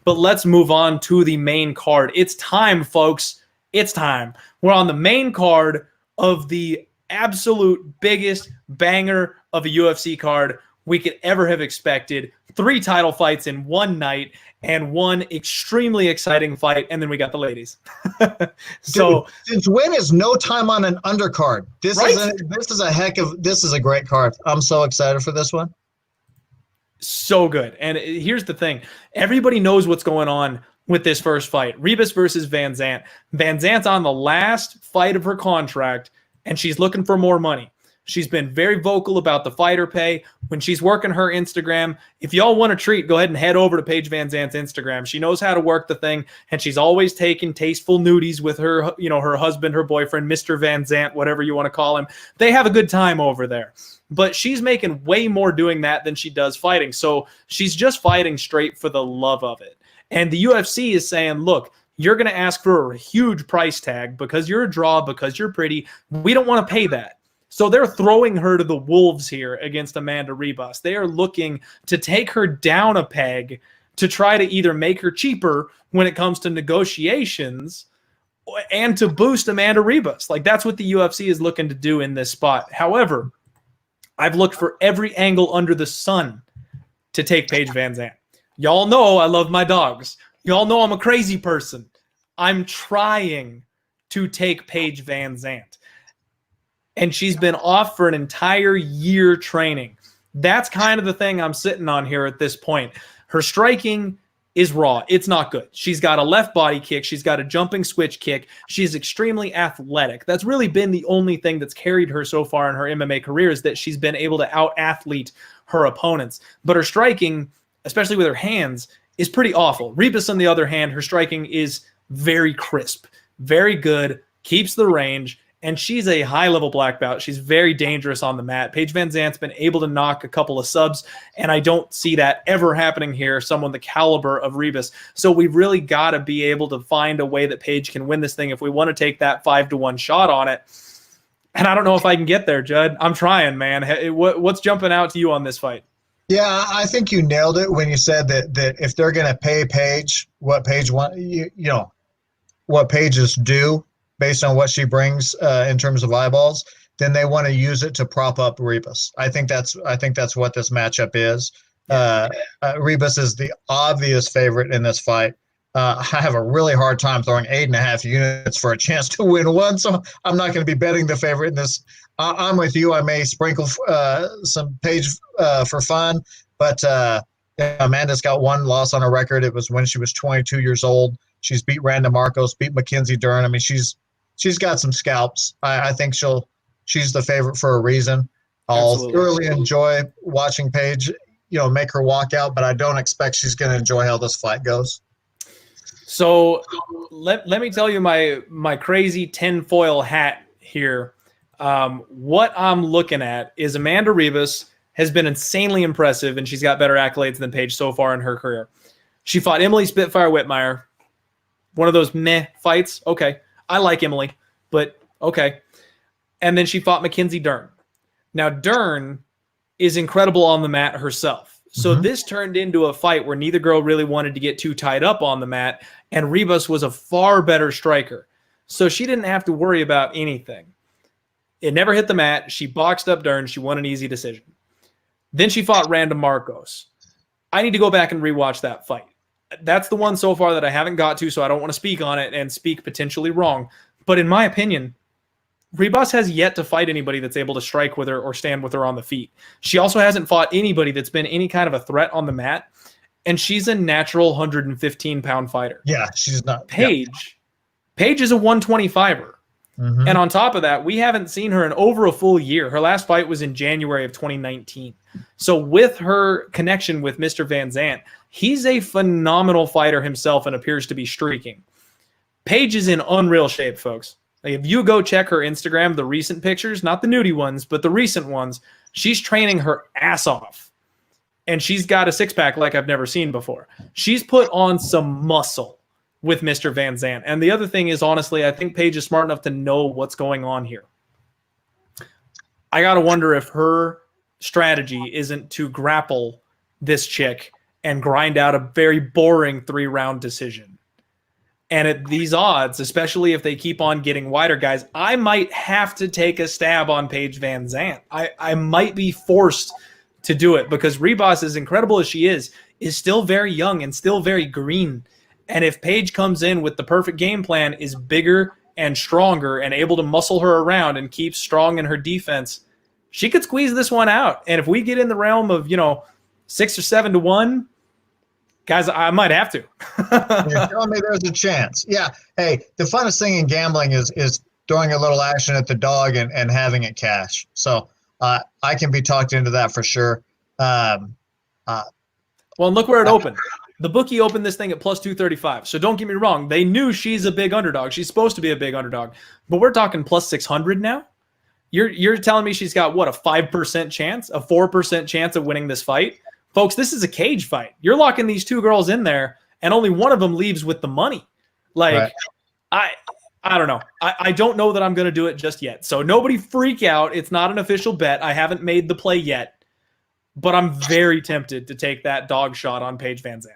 But let's move on to the main card. It's time, folks. It's time. We're on the main card of the absolute biggest banger of a UFC card we could ever have expected. 3 title fights in one night and one extremely exciting fight, and then we got the ladies. So dude, since when is no time on an undercard? This is a great card. I'm so excited for this one. So good. And here's the thing. Everybody knows what's going on with this first fight. Ribas versus VanZant. VanZant's on the last fight of her contract, and she's looking for more money. She's been very vocal about the fighter pay. When she's working her Instagram, if y'all want a treat, go ahead and head over to Paige VanZant's Instagram. She knows how to work the thing, and she's always taking tasteful nudies with her, her husband, her boyfriend, Mr. VanZant, whatever you want to call him. They have a good time over there. But she's making way more doing that than she does fighting. So she's just fighting straight for the love of it. And the UFC is saying, look, you're going to ask for a huge price tag because you're a draw, because you're pretty. We don't want to pay that. So they're throwing her to the wolves here against Amanda Ribas. They are looking to take her down a peg to try to either make her cheaper when it comes to negotiations and to boost Amanda Ribas. Like, that's what the UFC is looking to do in this spot. However, I've looked for every angle under the sun to take Paige VanZant. Y'all know I love my dogs. Y'all know I'm a crazy person. I'm trying to take Paige VanZant. And she's been off for an entire year training. That's kind of the thing I'm sitting on here at this point. Her striking is raw. It's not good. She's got a left body kick. She's got a jumping switch kick. She's extremely athletic. That's really been the only thing that's carried her so far in her MMA career, is that she's been able to out-athlete her opponents. But her striking, especially with her hands, is pretty awful. Ribas, on the other hand, her striking is very crisp, very good, keeps the range, and she's a high-level black belt. She's very dangerous on the mat. Paige VanZant's been able to knock a couple of subs, and I don't see that ever happening here, someone the caliber of Ribas. So we've really got to be able to find a way that Paige can win this thing if we want to take that 5-1 shot on it. And I don't know if I can get there, Judd. I'm trying, man. What's jumping out to you on this fight? Yeah, I think you nailed it when you said that if they're going to pay Paige what Paige what Paige is due, based on what she brings in terms of eyeballs, then they want to use it to prop up Ribas. I think that's what this matchup is. Ribas is the obvious favorite in this fight. I have a really hard time throwing 8.5 units for a chance to win one, so I'm not going to be betting the favorite in this. I'm with you. I may sprinkle some Paige for fun, but Amanda's got one loss on her record. It was when she was 22 years old. She's beat Randa Marcos, beat Mackenzie Dern. I mean, she's got some scalps. I think she's the favorite for a reason. I'll thoroughly enjoy watching Paige, make her walk out, but I don't expect she's going to enjoy how this fight goes. So let me tell you my crazy tinfoil hat here. What I'm looking at is Amanda Ribas has been insanely impressive, and she's got better accolades than Paige so far in her career. She fought Emily Spitfire Whitmire. One of those meh fights. Okay. I like Emily, but okay. And then she fought Mackenzie Dern. Now, Dern is incredible on the mat herself. So this turned into a fight where neither girl really wanted to get too tied up on the mat, and Ribas was a far better striker. So she didn't have to worry about anything. It never hit the mat. She boxed up Dern. She won an easy decision. Then she fought Randa Marcos. I need to go back and rewatch that fight. That's the one so far that I haven't got to, so I don't want to speak on it and speak potentially wrong. But in my opinion, Ribas has yet to fight anybody that's able to strike with her or stand with her on the feet. She also hasn't fought anybody that's been any kind of a threat on the mat, and she's a natural 115-pound fighter. Yeah, she's not. Paige is a 125er. And on top of that, we haven't seen her in over a full year. Her last fight was in January of 2019. So with her connection with Mr. VanZant, he's a phenomenal fighter himself and appears to be streaking. Paige is in unreal shape, folks. Like, if you go check her Instagram, the recent pictures, not the nudie ones, but the recent ones, she's training her ass off. And she's got a six-pack like I've never seen before. She's put on some muscle with Mr. VanZant. And the other thing is, honestly, I think Paige is smart enough to know what's going on here. I got to wonder if her strategy isn't to grapple this chick and grind out a very boring 3-round decision. And at these odds, especially if they keep on getting wider, guys, I might have to take a stab on Paige VanZant. I might be forced to do it because Ribas, as incredible as she is still very young and still very green. And if Paige comes in with the perfect game plan, is bigger and stronger and able to muscle her around and keep strong in her defense, she could squeeze this one out. And if we get in the realm of, 6 or 7 to 1, guys, I might have to. You're telling me there's a chance. Yeah. Hey, the funnest thing in gambling is throwing a little action at the dog and having it cash. So I can be talked into that for sure. Well, and look where it opened. The bookie opened this thing at plus 235. So don't get me wrong. They knew she's a big underdog. She's supposed to be a big underdog. But we're talking plus 600 now. You're telling me she's got, what, a 5% chance, a 4% chance of winning this fight? Folks, this is a cage fight. You're locking these two girls in there, and only one of them leaves with the money. Like, right. I don't know. I don't know that I'm going to do it just yet. So nobody freak out. It's not an official bet. I haven't made the play yet. But I'm very tempted to take that dog shot on Paige VanZant.